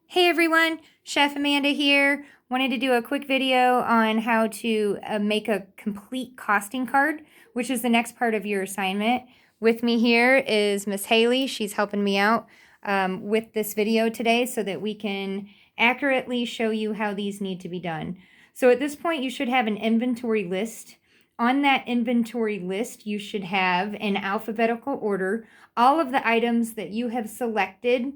Hey everyone, Chef Amanda here. Wanted to do a quick video on how to make a complete costing card, which is the next part of your assignment. With me here is Miss Haley. She's helping me out with this video today so that we can accurately show you how these need to be done. So at this point, you should have an inventory list. On that inventory list, you should have in alphabetical order all of the items that you have selected,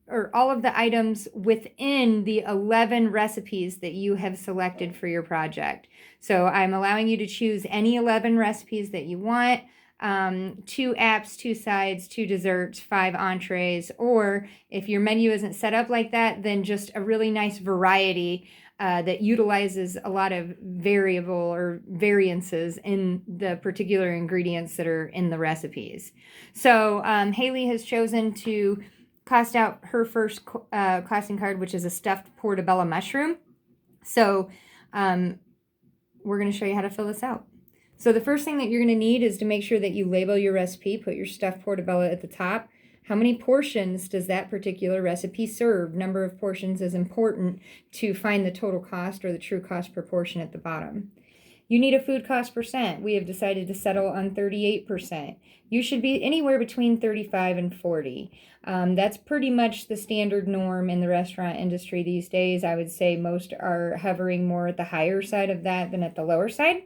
or all of the items within the 11 recipes that you have selected for your project. So I'm allowing you to choose any 11 recipes that you want, 2 apps, 2 sides, 2 desserts, 5 entrees, or if your menu isn't set up like that, then just a really nice variety that utilizes a lot of variable or variances in the particular ingredients that are in the recipes. So Haley has chosen to cost out her first costing card, which is a stuffed portobello mushroom. So we're going to show you how to fill this out. So the first thing that you're going to need is to make sure that you label your recipe, put your stuffed portobello at the top. How many portions does that particular recipe serve? Number of portions is important to find the total cost or the true cost per portion at the bottom. You need a food cost percent. We have decided to settle on 38%. You should be anywhere between 35 and 40. That's pretty much the standard norm in the restaurant industry these days. I would say most are hovering more at the higher side of that than at the lower side.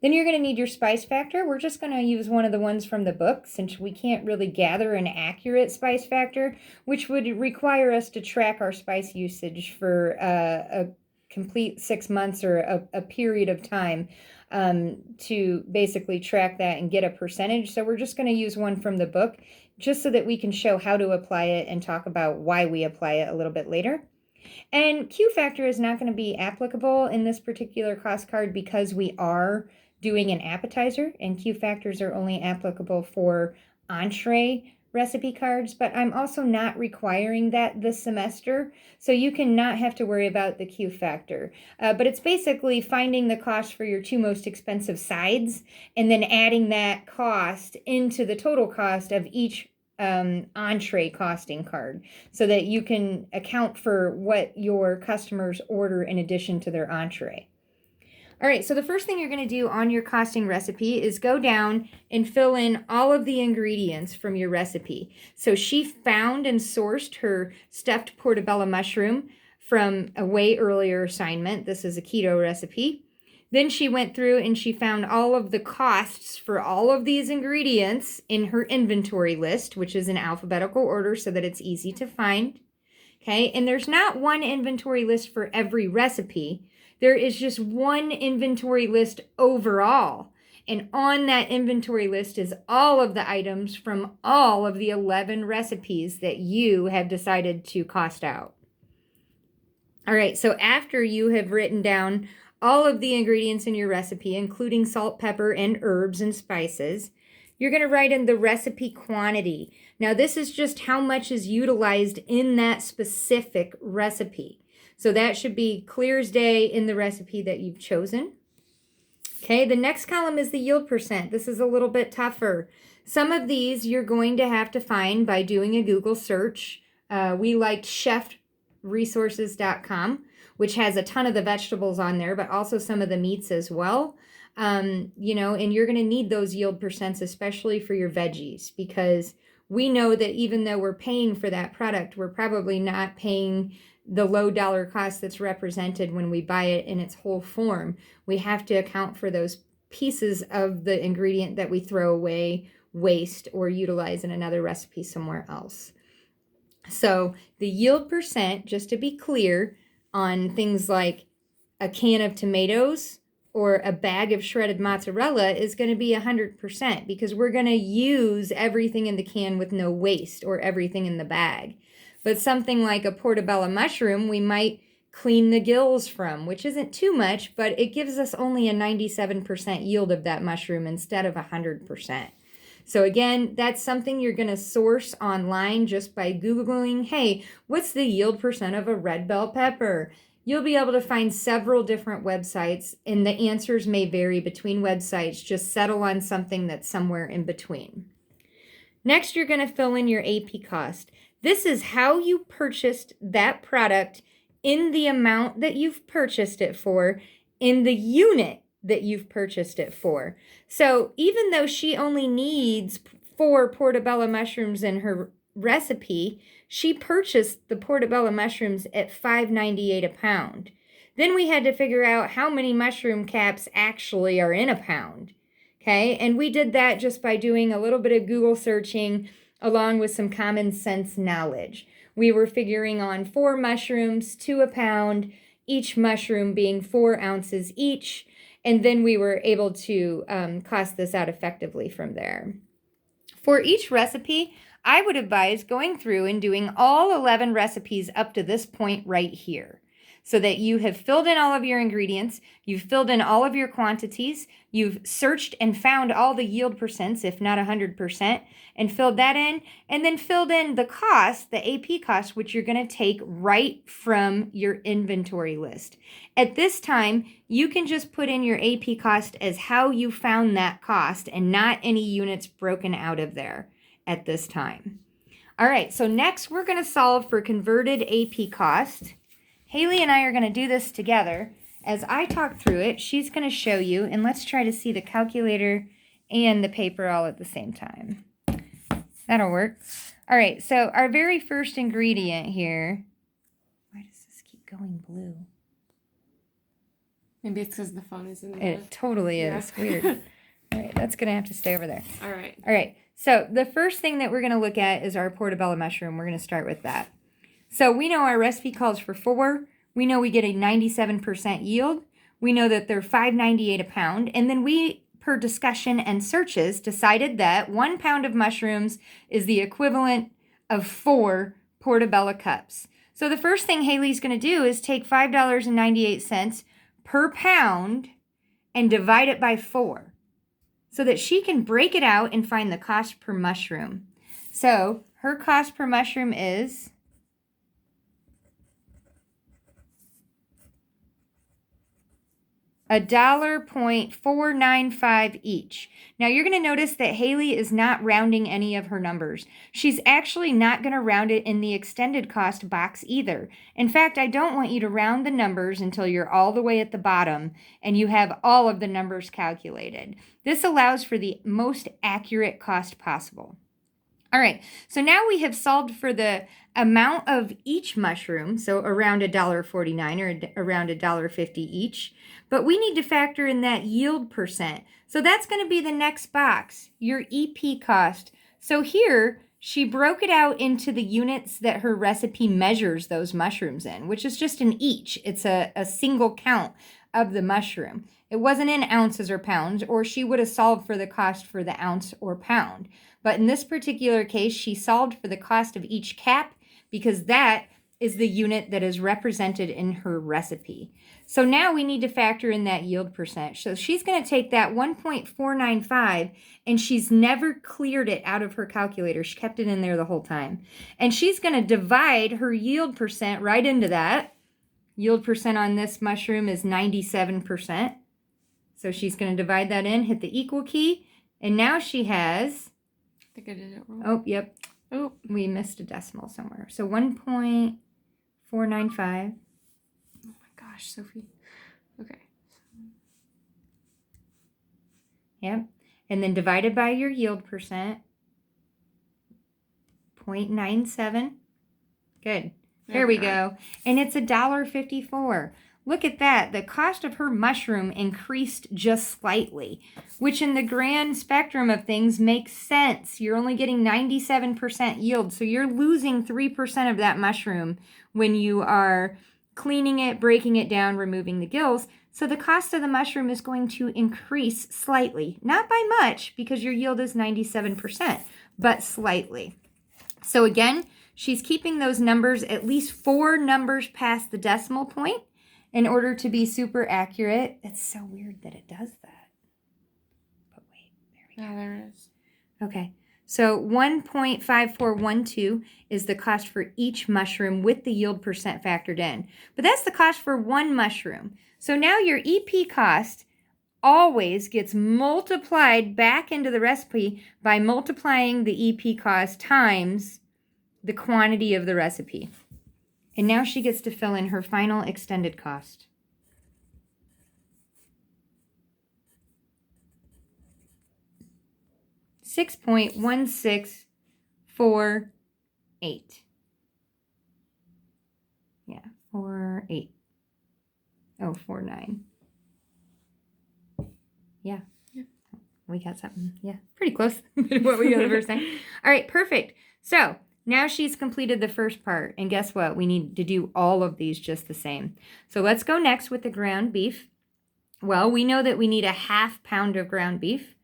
Then you're going to need your spice factor. We're just going to use one of the ones from the book since we can't really gather an accurate spice factor, which would require us to track our spice usage for a complete 6 months or a period of time to basically track that and get a percentage. So we're just going to use one from the book just so that we can show how to apply it and talk about why we apply it a little bit later. And Q factor is not going to be applicable in this particular cost card because we are doing an appetizer, and Q factors are only applicable for entree recipe cards, but I'm also not requiring that this semester, so you can not have to worry about the Q factor. But it's basically finding the cost for your 2 most expensive sides and then adding that cost into the total cost of each entree costing card so that you can account for what your customers order in addition to their entree. All right, so the first thing you're going to do on your costing recipe is go down and fill in all of the ingredients from your recipe. So she found and sourced her stuffed portobello mushroom from a way earlier assignment. This is a keto recipe. Then she went through and she found all of the costs for all of these ingredients in her inventory list, which is in alphabetical order so that it's easy to find. Okay, and there's not one inventory list for every recipe. There is just one inventory list overall. And on that inventory list is all of the items from all of the 11 recipes that you have decided to cost out. All right, so after you have written down all of the ingredients in your recipe, including salt, pepper, and herbs and spices, you're going to write in the recipe quantity. Now, this is just how much is utilized in that specific recipe. So that should be clear as day in the recipe that you've chosen. Okay, the next column is the yield percent. This is a little bit tougher. Some of these you're going to have to find by doing a Google search. We liked chefresources.com, which has a ton of the vegetables on there, but also some of the meats as well. And you're going to need those yield percents, especially for your veggies, because we know that even though we're paying for that product, we're probably not paying the low dollar cost that's represented when we buy it in its whole form. We have to account for those pieces of the ingredient that we throw away, waste, or utilize in another recipe somewhere else. So the yield percent, just to be clear, on things like a can of tomatoes or a bag of shredded mozzarella is going to be 100% because we're going to use everything in the can with no waste or everything in the bag. But something like a portobello mushroom, we might clean the gills from, which isn't too much, but it gives us only a 97% yield of that mushroom instead of 100%. So again, that's something you're going to source online just by Googling, hey, what's the yield percent of a red bell pepper? You'll be able to find several different websites, and the answers may vary between websites. Just settle on something that's somewhere in between. Next, you're going to fill in your AP cost. This is how you purchased that product in the amount that you've purchased it for, in the unit that you've purchased it for. So even though she only needs 4 portobello mushrooms in her recipe, she purchased the portobello mushrooms at $5.98 a pound. Then we had to figure out how many mushroom caps actually are in a pound. Okay, and we did that just by doing a little bit of Google searching along with some common sense knowledge. We were figuring on 4 mushrooms to a pound, each mushroom being 4 ounces each, and then we were able to cost this out effectively from there. For each recipe, I would advise going through and doing all 11 recipes up to this point right here, so that you have filled in all of your ingredients, you've filled in all of your quantities, you've searched and found all the yield percents, if not 100%, and filled that in, and then filled in the cost, the AP cost, which you're going to take right from your inventory list. At this time, you can just put in your AP cost as how you found that cost and not any units broken out of there at this time. All right, so next we're going to solve for converted AP cost. Haley and I are going to do this together. As I talk through it, she's going to show you, and let's try to see the calculator and the paper all at the same time. That'll work. All right, so our very first ingredient here, why does this keep going blue? Maybe it's because the phone is in there. It totally is. Weird. All right, that's going to have to stay over there. All right. All right, so the first thing that we're going to look at is our portobello mushroom. We're going to start with that. So we know our recipe calls for 4. We know we get a 97% yield. We know that they're $5.98 a pound. And then we, per discussion and searches, decided that 1 pound of mushrooms is the equivalent of 4 portobello cups. So the first thing Haley's going to do is take $5.98 per pound and divide it by 4 so that she can break it out and find the cost per mushroom. So her cost per mushroom is $1.495 each. Now you're going to notice that Haley is not rounding any of her numbers. She's actually not going to round it in the extended cost box either. In fact, I don't want you to round the numbers until you're all the way at the bottom and you have all of the numbers calculated. This allows for the most accurate cost possible. All right, so now we have solved for the amount of each mushroom, so around $1.49 or around $1.50 each, but we need to factor in that yield percent. So that's going to be the next box, your EP cost. So here, she broke it out into the units that her recipe measures those mushrooms in, which is just an each. It's a single count of the mushroom. It wasn't in ounces or pounds, or she would have solved for the cost for the ounce or pound. But in this particular case, she solved for the cost of each cap because that is the unit that is represented in her recipe. So now we need to factor in that yield percent. So she's going to take that 1.495 and she's never cleared it out of her calculator. She kept it in there the whole time. And she's going to divide her yield percent right into that. Yield percent on this mushroom is 97%. So she's going to divide that in, hit the equal key, and now she has... I think I did it wrong. Oh, yep. Oh. We missed a decimal somewhere. So 1.495. Oh my gosh, Sophie. Okay. Yep. And then divided by your yield percent. 0.97. Good. There we go. And it's $1.54. Look at that. The cost of her mushroom increased just slightly, which in the grand spectrum of things makes sense. You're only getting 97% yield, so you're losing 3% of that mushroom when you are cleaning it, breaking it down, removing the gills. So the cost of the mushroom is going to increase slightly. Not by much, because your yield is 97%, but slightly. So again, she's keeping those numbers at least 4 numbers past the decimal point in order to be super accurate. It's so weird that it does that. But wait, there we go. Yeah, there it is. Okay, so 1.5412 is the cost for each mushroom with the yield percent factored in. But that's the cost for one mushroom. So now your EP cost always gets multiplied back into the recipe by multiplying the EP cost times the quantity of the recipe. And now she gets to fill in her final extended cost. $6.1648. Yeah, 48. Oh, 49. Yeah. We got something. Yeah, pretty close to what we got the first time. All right, perfect. So now she's completed the first part. And guess what? We need to do all of these just the same. So let's go next with the ground beef. Well, we know that we need a 1/2 pound of ground beef.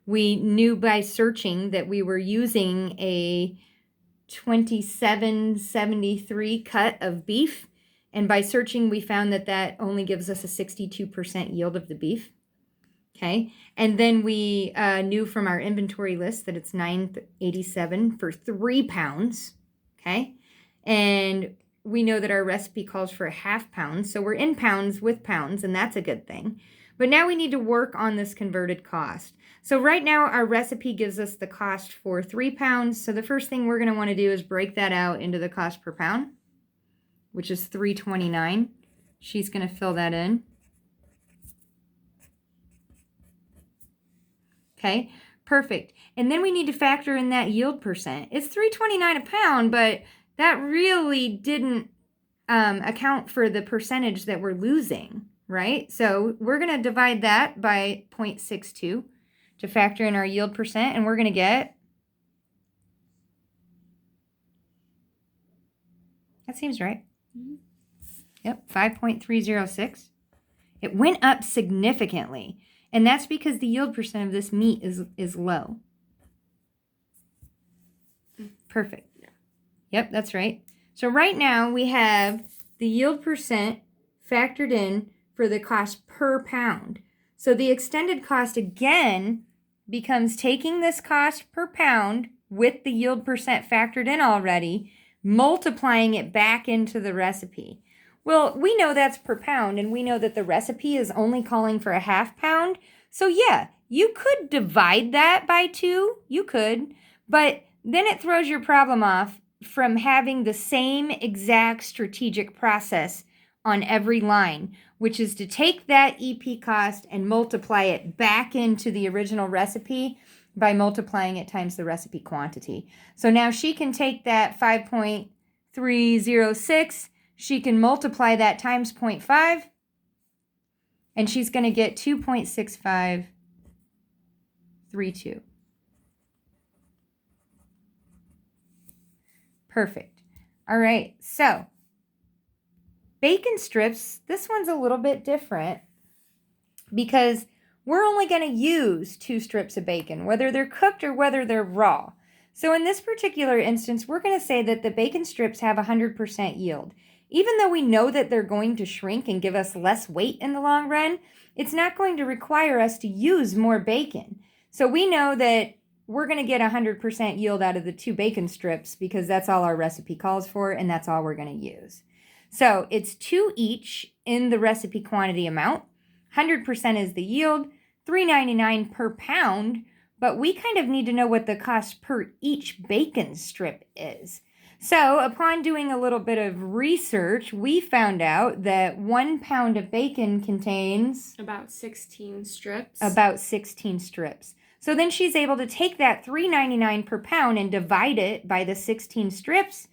We knew by searching that we were using a 2773 cut of beef. And by searching, we found that that only gives us a 62% yield of the beef. Okay. And then we knew from our inventory list that it's $9.87 for 3 pounds. Okay. And we know that our recipe calls for a 1/2 pound. So we're in pounds with pounds, and that's a good thing. But now we need to work on this converted cost. So right now our recipe gives us the cost for 3 pounds. So the first thing we're going to want to do is break that out into the cost per pound, which is $3.29. She's going to fill that in. Okay, perfect. And then we need to factor in that yield percent. It's $3.29 a pound, but that really didn't account for the percentage that we're losing, right? So we're going to divide that by 0.62 to factor in our yield percent, and we're going to get, that seems right. Mm-hmm. Yep, 5.306. It went up significantly. And that's because the yield percent of this meat is low. Perfect. Yeah. Yep, that's right. So right now we have the yield percent factored in for the cost per pound. So the extended cost again becomes taking this cost per pound with the yield percent factored in already, multiplying it back into the recipe. Well, we know that's per pound, and we know that the recipe is only calling for a 1/2 pound. So yeah, you could divide that by 2. You could. But then it throws your problem off from having the same exact strategic process on every line, which is to take that EP cost and multiply it back into the original recipe by multiplying it times the recipe quantity. So now she can take that 5.306, she can multiply that times 0.5, and she's going to get 2.6532. Perfect. All right, so bacon strips, this one's a little bit different because we're only going to use 2 strips of bacon, whether they're cooked or whether they're raw. So in this particular instance, we're going to say that the bacon strips have 100% yield. Even though we know that they're going to shrink and give us less weight in the long run, it's not going to require us to use more bacon. So we know that we're going to get 100% yield out of the 2 bacon strips because that's all our recipe calls for, and that's all we're going to use. So it's 2 each in the recipe quantity amount. 100% is the yield, $3.99 per pound, but we kind of need to know what the cost per each bacon strip is. So upon doing a little bit of research, we found out that 1 pound of bacon contains about 16 strips. About 16 strips. So then she's able to take that $3.99 per pound and divide it by the 16 strips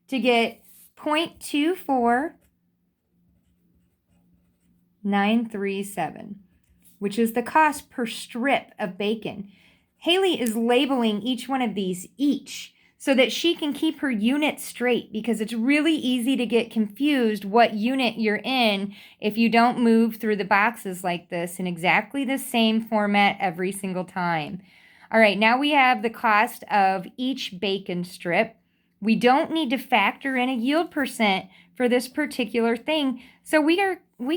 to get 0.24937, which is the cost per strip of bacon. Haley is labeling each one of these each so that she can keep her unit straight, because it's really easy to get confused what unit you're in if you don't move through the boxes like this in exactly the same format every single time. All right, now we have the cost of each bacon strip. We don't need to factor in a yield percent for this particular thing, so we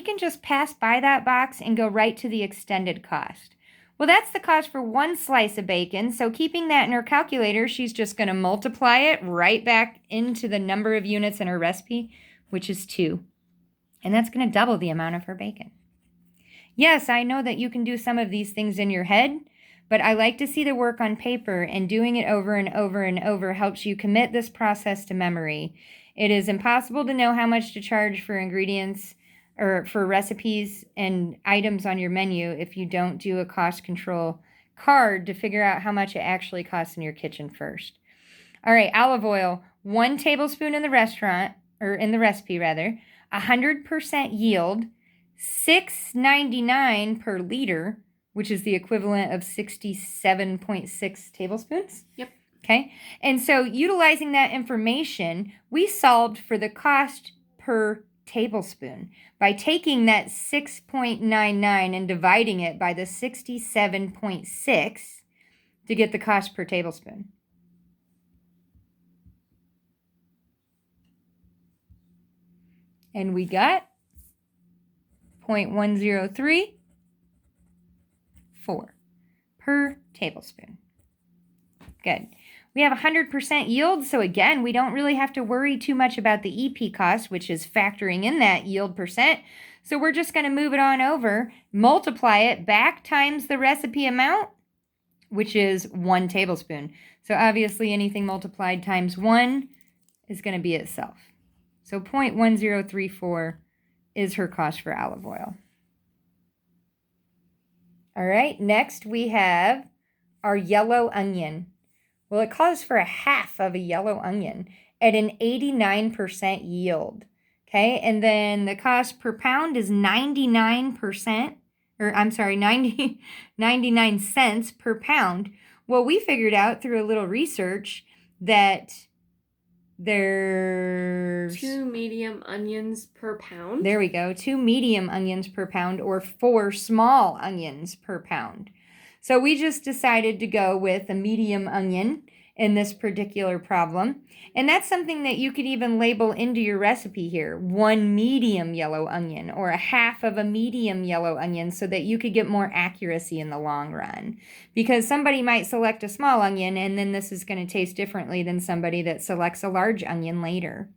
can just pass by that box and go right to the extended cost. Well, that's the cost for 1 slice of bacon, so keeping that in her calculator, she's just going to multiply it right back into the number of units in her recipe, which is 2. And that's going to double the amount of her bacon. Yes, I know that you can do some of these things in your head, but I like to see the work on paper, and doing it over and over and over helps you commit this process to memory. It is impossible to know how much to charge for ingredients or for recipes and items on your menu if you don't do a cost control card to figure out how much it actually costs in your kitchen first. All right, olive oil, 1 tablespoon in the restaurant, or in the recipe rather, 100% yield, $6.99 per liter, which is the equivalent of 67.6 tablespoons. Yep. Okay. And so utilizing that information, we solved for the cost per tablespoon by taking that 6.99 and dividing it by the 67.6 to get the cost per tablespoon. And we got 0.1034 per tablespoon. Good. We have 100% yield, so again, we don't really have to worry too much about the EP cost, which is factoring in that yield percent. So we're just going to move it on over, multiply it back times the recipe amount, which is 1 tablespoon. So obviously anything multiplied times 1 is going to be itself. So 0.1034 is her cost for olive oil. All right, next we have our yellow onion. Well, it calls for 1/2 of a yellow onion at an 89% yield. Okay, and then the cost per pound is 99 cents per pound. Well, we figured out through a little research that there's 2 medium onions per pound. There we go. 2 medium onions per pound, or 4 small onions per pound. So we just decided to go with a medium onion in this particular problem. And that's something that you could even label into your recipe here. 1 medium yellow onion, or 1/2 of a medium yellow onion, so that you could get more accuracy in the long run. Because somebody might select a small onion, and then this is going to taste differently than somebody that selects a large onion later.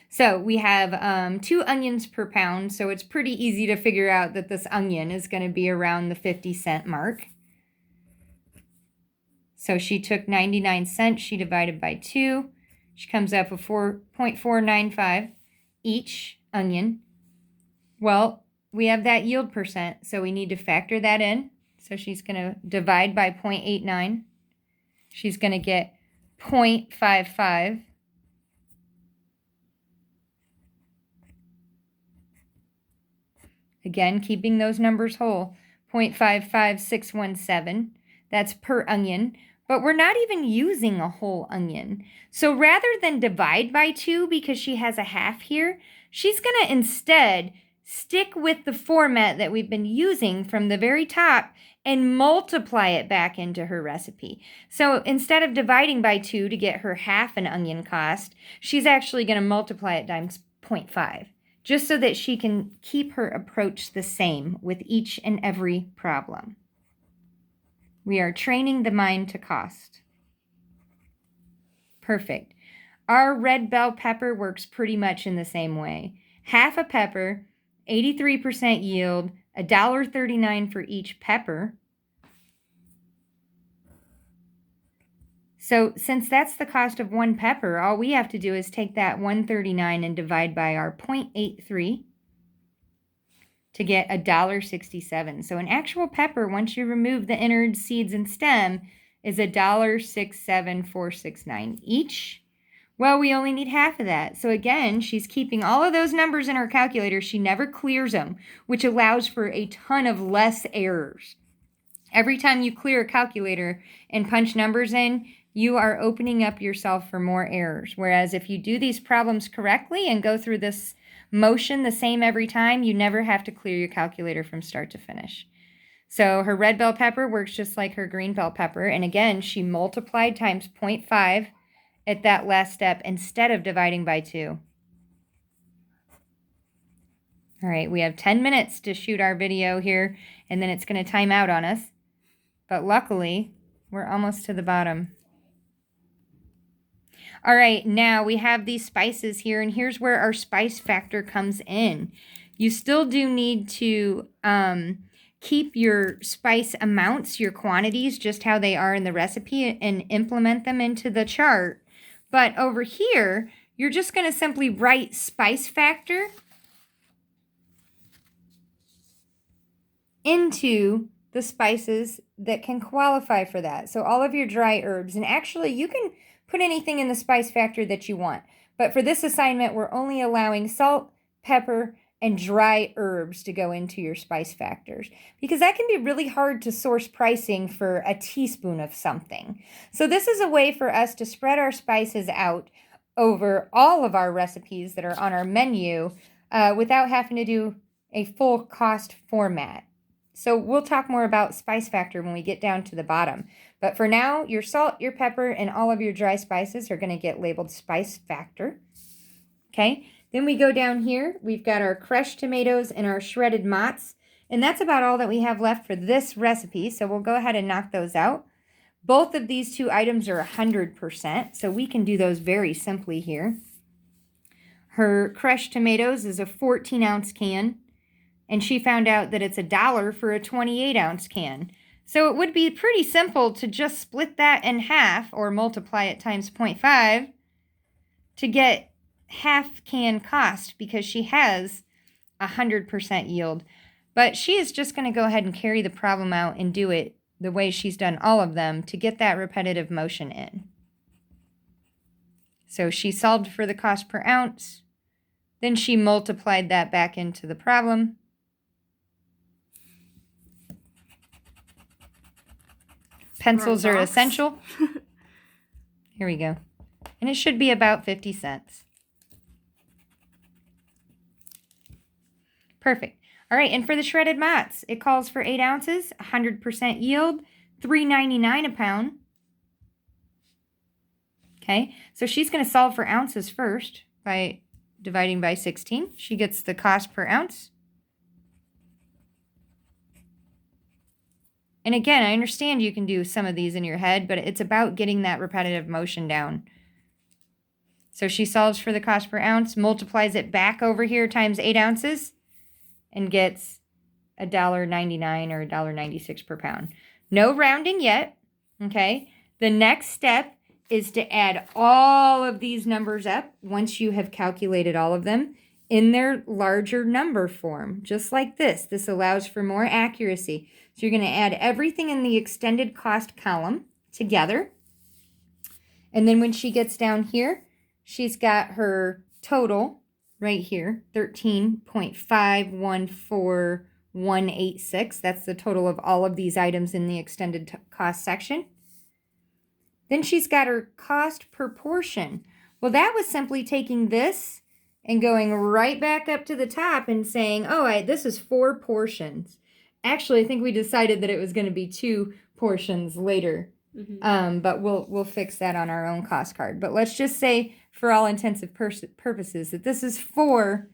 So we have 2 onions per pound, so it's pretty easy to figure out that this onion is going to be around the 50-cent mark. So she took 99 cents, she divided by 2. She comes up with 4.495 each onion. Well, we have that yield percent, so we need to factor that in. So she's going to divide by 0.89. She's going to get 0.55. Again, keeping those numbers whole, 0.55617. That's per onion, but we're not even using a whole onion. So rather than divide by 2 because she has a 1/2 here, she's going to instead stick with the format that we've been using from the very top and multiply it back into her recipe. So instead of dividing by 2 to get her 1/2 an onion cost, she's actually going to multiply it times 0.5. Just so that she can keep her approach the same with each and every problem. We are training the mind to cost. Perfect. Our red bell pepper works pretty much in the same way. 1/2 a pepper, 83% yield, $1.39 for each pepper. So since that's the cost of 1 pepper, all we have to do is take that $1.39 and divide by our 0.83 to get $1.67. So an actual pepper, once you remove the innards, seeds, and stem, is $1.67469 each. Well, we only need 1/2 of that. So again, she's keeping all of those numbers in her calculator. She never clears them, which allows for a ton of less errors. Every time you clear a calculator and punch numbers in, you are opening up yourself for more errors. Whereas if you do these problems correctly and go through this motion the same every time, you never have to clear your calculator from start to finish. So her red bell pepper works just like her green bell pepper. And again, she multiplied times 0.5 at that last step instead of dividing by 2. All right, we have 10 minutes to shoot our video here, and then it's going to time out on us. But luckily, we're almost to the bottom. All right, now we have these spices here, and here's where our spice factor comes in. You still do need to keep your spice amounts, your quantities, just how they are in the recipe and implement them into the chart. But over here, you're just going to simply write spice factor into the spices that can qualify for that. So all of your dry herbs, and actually you can put anything in the spice factor that you want. But for this assignment, we're only allowing salt, pepper, and dry herbs to go into your spice factors, because that can be really hard to source pricing for a teaspoon of something. So this is a way for us to spread our spices out over all of our recipes that are on our menu without having to do a full cost format. So we'll talk more about spice factor when we get down to the bottom. But for now, your salt, your pepper, and all of your dry spices are going to get labeled spice factor. Okay, then we go down here. We've got our crushed tomatoes and our shredded mozz. And that's about all that we have left for this recipe. So we'll go ahead and knock those out. Both of these two items are 100%. So we can do those very simply here. Her crushed tomatoes is a 14-ounce can. And she found out that it's $1 for a 28-ounce can. So it would be pretty simple to just split that in half or multiply it times 0.5 to get half can cost, because she has 100% yield. But she is just going to go ahead and carry the problem out and do it the way she's done all of them to get that repetitive motion in. So she solved for the cost per ounce. Then she multiplied that back into the problem. Pencils are essential. Here we go. And it should be about 50 cents. Perfect. All right, and for the shredded mozz, it calls for 8 ounces, 100% yield, $3.99 a pound. Okay, so she's going to solve for ounces first by dividing by 16. She gets the cost per ounce. And again, I understand you can do some of these in your head, but it's about getting that repetitive motion down. So she solves for the cost per ounce, multiplies it back over here times 8 ounces, and gets $1.99 or $1.96 per pound. No rounding yet, okay? The next step is to add all of these numbers up once you have calculated all of them in their larger number form, just like this. This allows for more accuracy. So you're going to add everything in the extended cost column together. And then when she gets down here, she's got her total right here, 13.514186. That's the total of all of these items in the extended cost section. Then she's got her cost per portion. Well, that was simply taking this and going right back up to the top and saying, oh, this is 4 portions. Actually, I think we decided that it was going to be 2 portions later. Mm-hmm. But we'll fix that on our own cost card. But let's just say, for all intensive purposes, that this is 4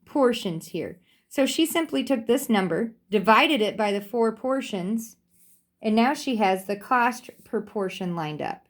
portions here. So she simply took this number, divided it by the 4 portions, and now she has the cost per portion lined up.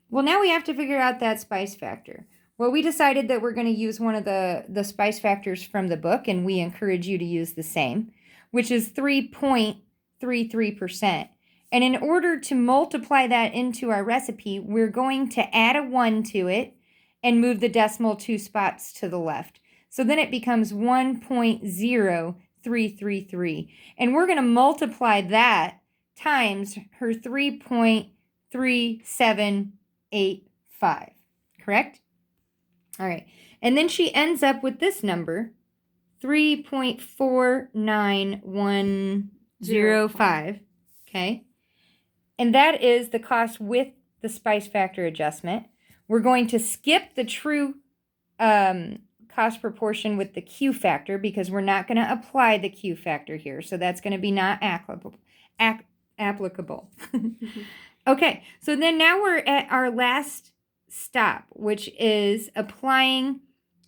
Well, now we have to figure out that spice factor. Well, we decided that we're going to use one of the spice factors from the book, and we encourage you to use the same, which is 3.33%. And in order to multiply that into our recipe, we're going to add a 1 to it and move the decimal 2 spots to the left. So then it becomes 1.0333. And we're going to multiply that times her 3.3785. Correct? All right. And then she ends up with this number, 3.49105. Okay. And that is the cost with the spice factor adjustment. We're going to skip the true cost proportion with the Q factor because we're not going to apply the Q factor here. So that's going to be not applicable. Okay, so then now we're at our last stop, which is applying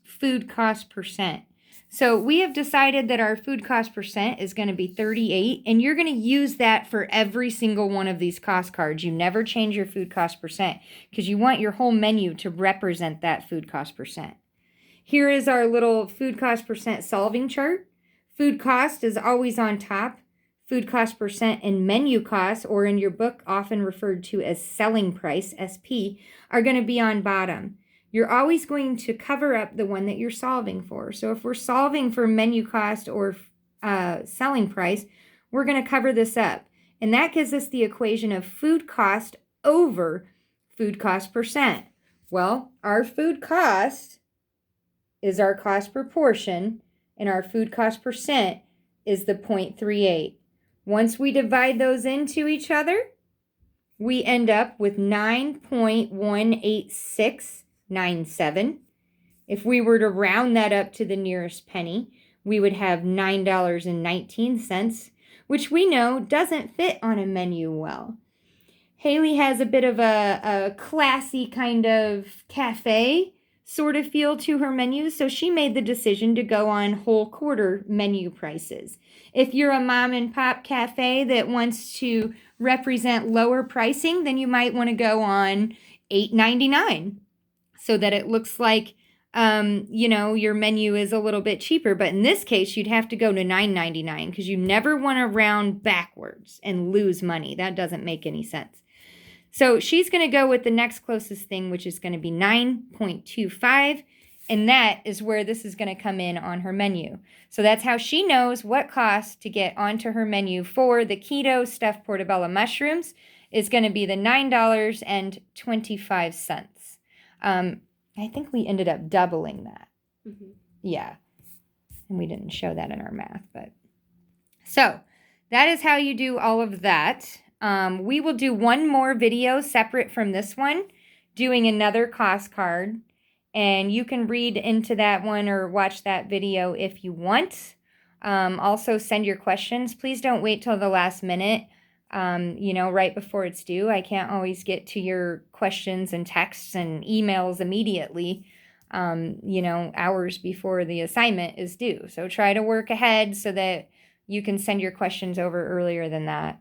food cost percent. So we have decided that our food cost percent is going to be 38, and you're going to use that for every single one of these cost cards. You never change your food cost percent because you want your whole menu to represent that food cost percent. Here is our little food cost percent solving chart. Food cost is always on top. food cost percent, and menu costs, or in your book often referred to as selling price, SP, are going to be on bottom. You're always going to cover up the one that you're solving for. So if we're solving for menu cost or selling price, we're going to cover this up. And that gives us the equation of food cost over food cost percent. Well, our food cost is our cost per portion, and our food cost percent is the 0.38. Once we divide those into each other, we end up with 9.18697. If we were to round that up to the nearest penny, we would have $9.19, which we know doesn't fit on a menu well. Haley has a bit of a classy kind of cafe sort of feel to her menu, so she made the decision to go on whole quarter menu prices. If you're a mom and pop cafe that wants to represent lower pricing, then you might want to go on $8.99 so that it looks like your menu is a little bit cheaper. But in this case, you'd have to go to $9.99 because you never want to round backwards and lose money. That doesn't make any sense. So she's going to go with the next closest thing, which is going to be 9.25. And that is where this is going to come in on her menu. So that's how she knows what cost to get onto her menu for the keto stuffed portobello mushrooms is going to be the $9.25. I think we ended up doubling that. Mm-hmm. Yeah. And we didn't show that in our math, but. So that is how you do all of that. We will do one more video separate from this one, doing another cost card. And you can read into that one or watch that video if you want. Also send your questions. Please don't wait till the last minute, right before it's due. I can't always get to your questions and texts and emails immediately, hours before the assignment is due. So try to work ahead so that you can send your questions over earlier than that.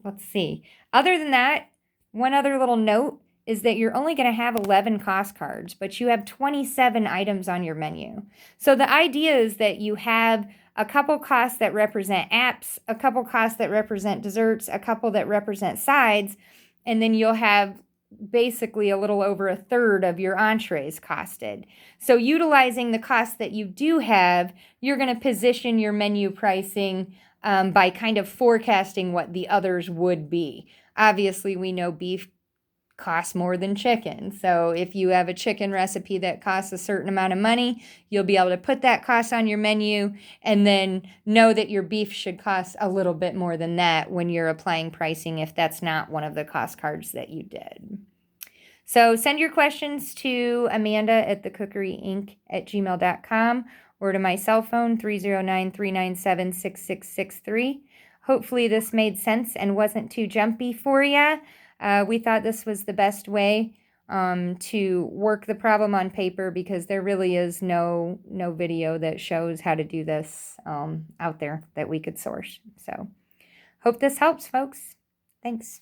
Let's see. Other than that, one other little note is that you're only going to have 11 cost cards, but you have 27 items on your menu. So the idea is that you have a couple costs that represent apps, a couple costs that represent desserts, a couple that represent sides, and then you'll have basically a little over a third of your entrees costed. So utilizing the costs that you do have, you're going to position your menu pricing by kind of forecasting what the others would be. Obviously, we know beef costs more than chicken. So if you have a chicken recipe that costs a certain amount of money, you'll be able to put that cost on your menu and then know that your beef should cost a little bit more than that when you're applying pricing if that's not one of the cost cards that you did. So send your questions to amanda@thecookeryinc@gmail.com or to my cell phone, 309-397-6663. Hopefully this made sense and wasn't too jumpy for you. We thought this was the best way to work the problem on paper because there really is no video that shows how to do this out there that we could source. So hope this helps, folks. Thanks.